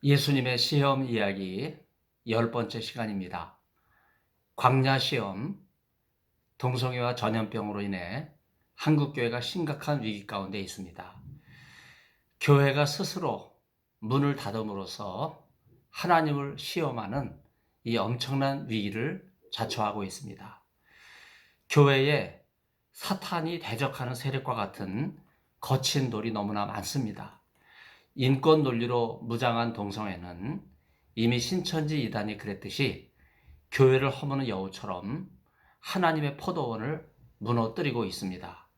예수님의 시험 이야기 10번째 시간입니다. 광야 시험, 동성애와 전염병으로 인해 한국교회가 심각한 위기 가운데 있습니다. 교회가 스스로 문을 닫음으로써 하나님을 시험하는 이 엄청난 위기를 자초하고 있습니다. 교회에 사탄이 대적하는 세력과 같은 거친 돌이 너무나 많습니다. 인권 논리로 무장한 동성애는 이미 신천지 이단이 그랬듯이 교회를 허무는 여우처럼 하나님의 포도원을 무너뜨리고 있습니다.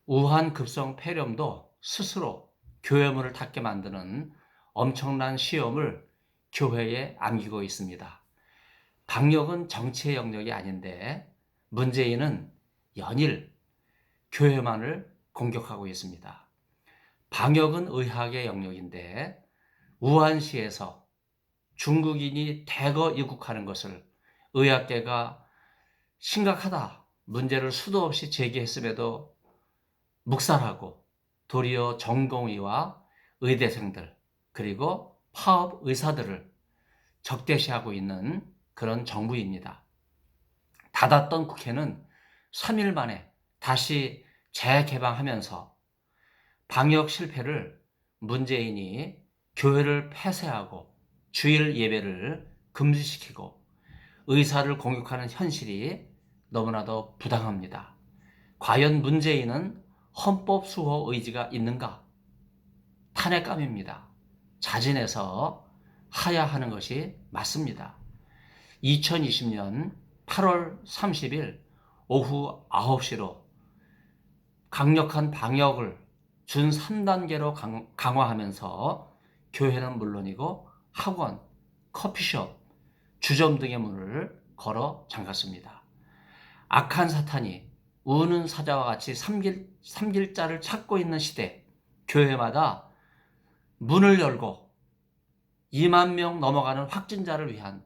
우한 급성 폐렴도 스스로 교회 문을 닫게 만드는 엄청난 시험을 교회에 안기고 있습니다. 방역은 정치의 영역이 아닌데 문재인은 연일 교회만을 공격하고 있습니다. 방역은 의학의 영역인데 우한시에서 중국인이 대거 입국하는 것을 의학계가 심각하다, 문제를 수도 없이 제기했음에도 묵살하고 도리어 전공의와 의대생들 그리고 파업 의사들을 적대시하고 있는 그런 정부입니다. 닫았던 국회는 3일 만에 다시 재개방하면서 방역 실패를 문재인이 교회를 폐쇄하고 주일 예배를 금지시키고 의사를 공격하는 현실이 너무나도 부당합니다. 과연 문재인은 헌법 수호 의지가 있는가? 탄핵감입니다. 자진해서 하야하는 것이 맞습니다. 2020년 8월 30일 오후 9시로 강력한 방역을 준 3단계로 강화하면서 교회는 물론이고 학원, 커피숍, 주점 등의 문을 걸어 잠갔습니다. 악한 사탄이 우는 사자와 같이 삼길자를 찾고 있는 시대, 교회마다 문을 열고 2만 명 넘어가는 확진자를 위한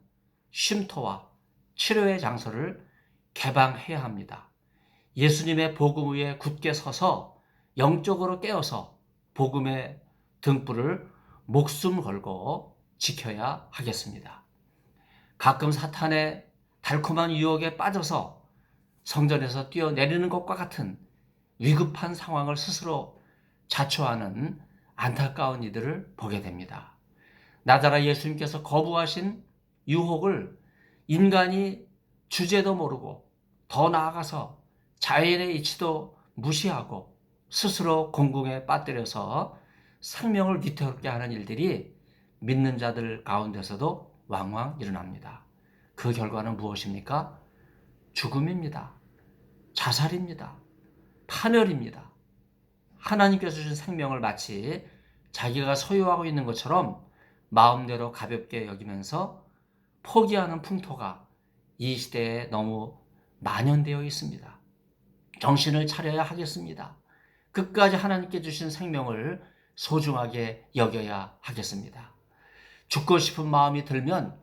쉼터와 치료의 장소를 개방해야 합니다. 예수님의 복음 위에 굳게 서서 영적으로 깨어서 복음의 등불을 목숨 걸고 지켜야 하겠습니다. 가끔 사탄의 달콤한 유혹에 빠져서 성전에서 뛰어내리는 것과 같은 위급한 상황을 스스로 자초하는 안타까운 이들을 보게 됩니다. 나자라 예수님께서 거부하신 유혹을 인간이 주제도 모르고 더 나아가서 자연의 이치도 무시하고 스스로 공궁에 빠뜨려서 생명을 위태롭게 하는 일들이 믿는 자들 가운데서도 왕왕 일어납니다. 그 결과는 무엇입니까? 죽음입니다. 자살입니다. 파멸입니다. 하나님께서 주신 생명을 마치 자기가 소유하고 있는 것처럼 마음대로 가볍게 여기면서 포기하는 풍토가 이 시대에 너무 만연되어 있습니다. 정신을 차려야 하겠습니다. 끝까지 하나님께 주신 생명을 소중하게 여겨야 하겠습니다. 죽고 싶은 마음이 들면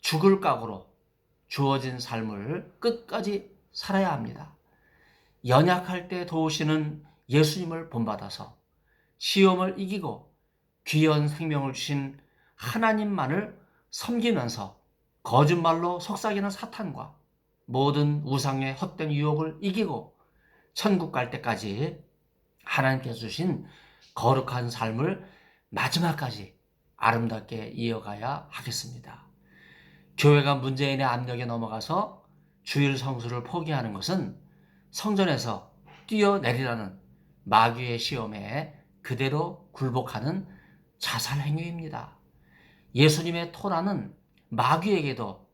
죽을 각오로 주어진 삶을 끝까지 살아야 합니다. 연약할 때 도우시는 예수님을 본받아서 시험을 이기고 귀한 생명을 주신 하나님만을 섬기면서 거짓말로 속삭이는 사탄과 모든 우상의 헛된 유혹을 이기고 천국 갈 때까지 하나님께서 주신 거룩한 삶을 마지막까지 아름답게 이어가야 하겠습니다. 교회가 문재인의 압력에 넘어가서 주일 성수를 포기하는 것은 성전에서 뛰어내리라는 마귀의 시험에 그대로 굴복하는 자살 행위입니다. 예수님의 토라는 마귀에게도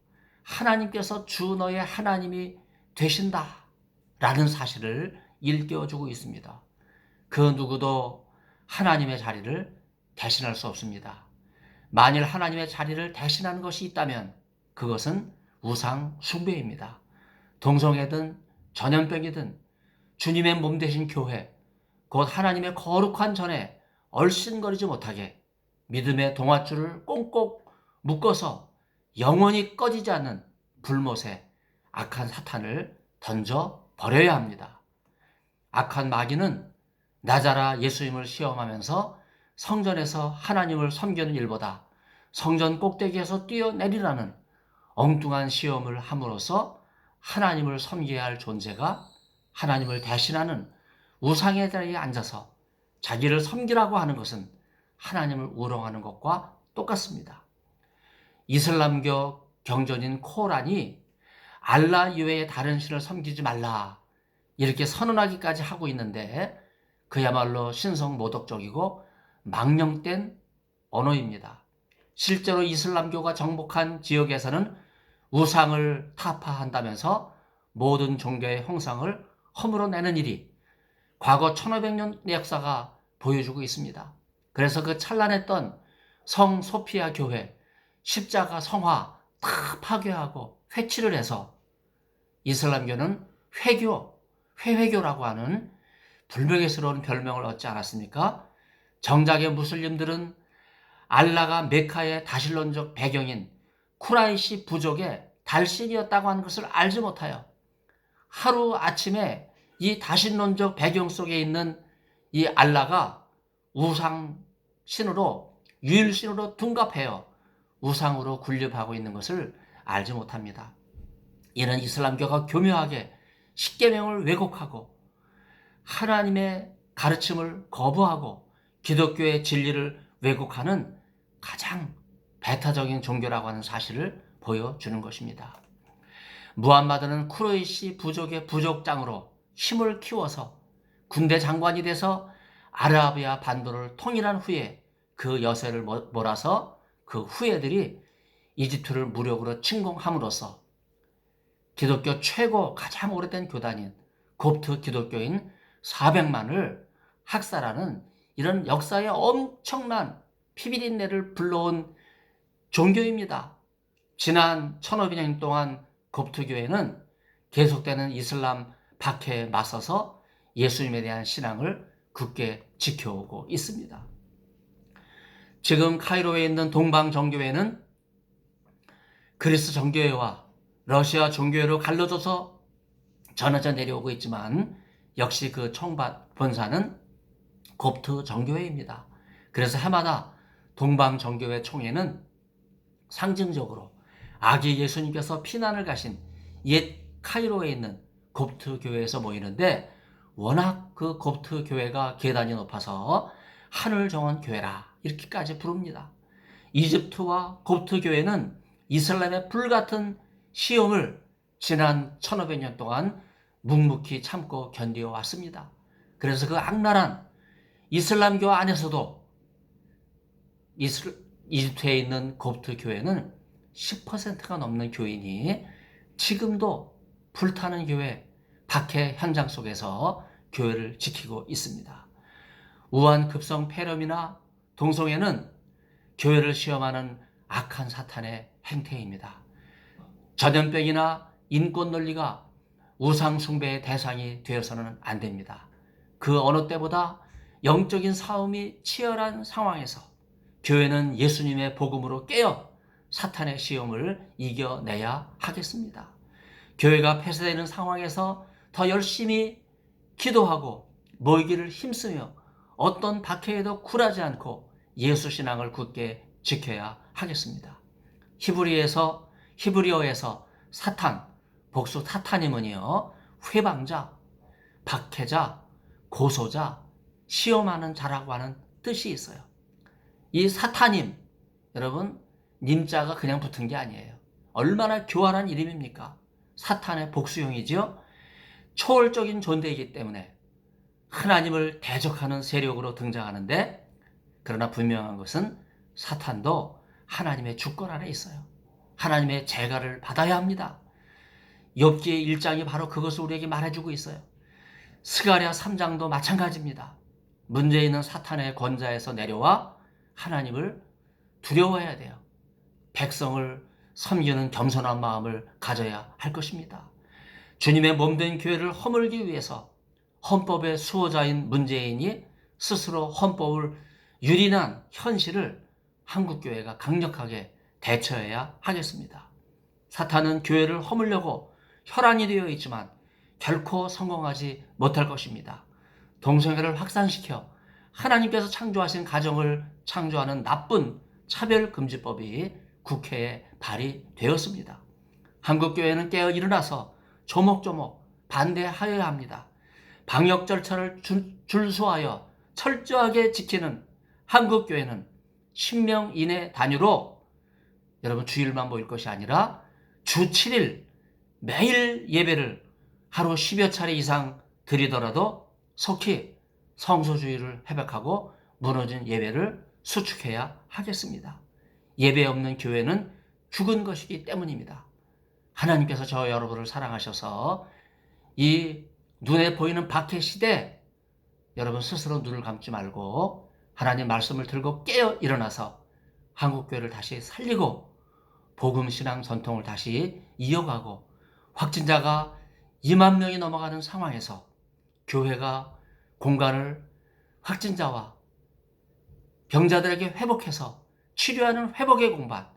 하나님께서 주 너의 하나님이 되신다 라는 사실을 일깨워주고 있습니다. 그 누구도 하나님의 자리를 대신할 수 없습니다. 만일 하나님의 자리를 대신하는 것이 있다면 그것은 우상 숭배입니다. 동성애든 전염병이든 주님의 몸 되신 교회, 곧 하나님의 거룩한 전에 얼씬거리지 못하게 믿음의 동아줄을 꽁꽁 묶어서 영원히 꺼지지 않는 불못에 악한 사탄을 던져 버려야 합니다. 악한 마귀는 나자라 예수님을 시험하면서 성전에서 하나님을 섬기는 일보다 성전 꼭대기에서 뛰어내리라는 엉뚱한 시험을 함으로써 하나님을 섬겨야 할 존재가 하나님을 대신하는 우상의 자리에 앉아서 자기를 섬기라고 하는 것은 하나님을 우롱하는 것과 똑같습니다. 이슬람교 경전인 코란이 알라 이외의 다른 신을 섬기지 말라 이렇게 선언하기까지 하고 있는데 그야말로 신성모독적이고 망령된 언어입니다. 실제로 이슬람교가 정복한 지역에서는 우상을 타파한다면서 모든 종교의 형상을 허물어내는 일이 과거 1500년 역사가 보여주고 있습니다. 그래서 그 찬란했던 성 소피아 교회, 십자가 성화 다 파괴하고 회치를 해서 이슬람교는 회회교라고 하는 불명예스러운 별명을 얻지 않았습니까? 정작의 무슬림들은 알라가 메카의 다신론적 배경인 쿠라이시 부족의 달신이었다고 하는 것을 알지 못하여 하루아침에 이 다신론적 배경 속에 있는 이 알라가 우상신으로 유일신으로 둔갑하여 우상으로 군립하고 있는 것을 알지 못합니다. 이는 이슬람교가 교묘하게 십계명을 왜곡하고 하나님의 가르침을 거부하고 기독교의 진리를 왜곡하는 가장 배타적인 종교라고 하는 사실을 보여주는 것입니다. 무함마드는 쿠레이시 부족의 부족장으로 힘을 키워서 군대 장관이 돼서 아라비아 반도를 통일한 후에 그 여세를 몰아서 그 후예들이 이집트를 무력으로 침공함으로써 기독교 최고 가장 오래된 교단인 곱트 기독교인 400만을 학살하는 이런 역사의 엄청난 피비린내를 불러온 종교입니다. 지난 1500년 동안 곱트교회는 계속되는 이슬람 박해에 맞서서 예수님에 대한 신앙을 굳게 지켜오고 있습니다. 지금 카이로에 있는 동방정교회는 그리스 정교회와 러시아 종교회로 갈라져서 전해져 내려오고 있지만 역시 그 총본사는 곱트 정교회입니다. 그래서 해마다 동방정교회 총회는 상징적으로 아기 예수님께서 피난을 가신 옛 카이로에 있는 곱트 교회에서 모이는데 워낙 그 곱트 교회가 계단이 높아서 하늘 정원 교회라 이렇게까지 부릅니다. 이집트와 곱트 교회는 이슬람의 불같은 시험을 지난 1500년 동안 묵묵히 참고 견디어 왔습니다. 그래서 그 악랄한 이슬람교 안에서도 이집트에 있는 곱트 교회는 10%가 넘는 교인이 지금도 불타는 교회 박해 현장 속에서 교회를 지키고 있습니다. 우한 급성 폐렴이나 동성애는 교회를 시험하는 악한 사탄의 행태입니다. 전염병이나 인권 논리가 우상 숭배의 대상이 되어서는 안 됩니다. 그 어느 때보다 영적인 싸움이 치열한 상황에서 교회는 예수님의 복음으로 깨어 사탄의 시험을 이겨내야 하겠습니다. 교회가 폐쇄되는 상황에서 더 열심히 기도하고 모이기를 힘쓰며 어떤 박해에도 굴하지 않고 예수 신앙을 굳게 지켜야 하겠습니다. 히브리어에서 사탄, 복수 타타님은요, 회방자, 박해자, 고소자, 시험하는 자라고 하는 뜻이 있어요. 이 사타님, 여러분, 님자가 그냥 붙은 게 아니에요. 얼마나 교활한 이름입니까? 사탄의 복수형이지요. 초월적인 존재이기 때문에 하나님을 대적하는 세력으로 등장하는데, 그러나 분명한 것은 사탄도 하나님의 주권 아래 있어요. 하나님의 재가를 받아야 합니다. 욥기 1장이 바로 그것을 우리에게 말해주고 있어요. 스가랴 3장도 마찬가지입니다. 문제 있는 사탄의 권좌에서 내려와 하나님을 두려워해야 돼요. 백성을 섬기는 겸손한 마음을 가져야 할 것입니다. 주님의 몸된 교회를 허물기 위해서 헌법의 수호자인 문재인이 스스로 헌법을 유린한 현실을 한국교회가 강력하게 대처해야 하겠습니다. 사탄은 교회를 허물려고 혈안이 되어 있지만 결코 성공하지 못할 것입니다. 동성애를 확산시켜 하나님께서 창조하신 가정을 창조하는 나쁜 차별금지법이 국회에 발의되었습니다. 한국교회는 깨어 일어나서 조목조목 반대하여야 합니다. 방역 절차를 준수하여 철저하게 지키는 한국교회는 10명 이내 단위로 여러분 주일만 모일 것이 아니라 주 7일 매일 예배를 하루 10여 차례 이상 드리더라도 속히 성소주의를 회복하고 무너진 예배를 수축해야 하겠습니다. 예배 없는 교회는 죽은 것이기 때문입니다. 하나님께서 저 여러분을 사랑하셔서 이 눈에 보이는 박해 시대 여러분 스스로 눈을 감지 말고 하나님 말씀을 들고 깨어 일어나서 한국교회를 다시 살리고 복음신앙 전통을 다시 이어가고 확진자가 2만 명이 넘어가는 상황에서 교회가 공간을 확진자와 병자들에게 회복해서 치료하는 회복의 공간,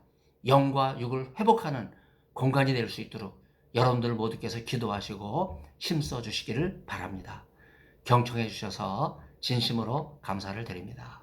영과 육을 회복하는 공간이 될 수 있도록 여러분들 모두께서 기도하시고 힘써 주시기를 바랍니다. 경청해 주셔서 진심으로 감사를 드립니다.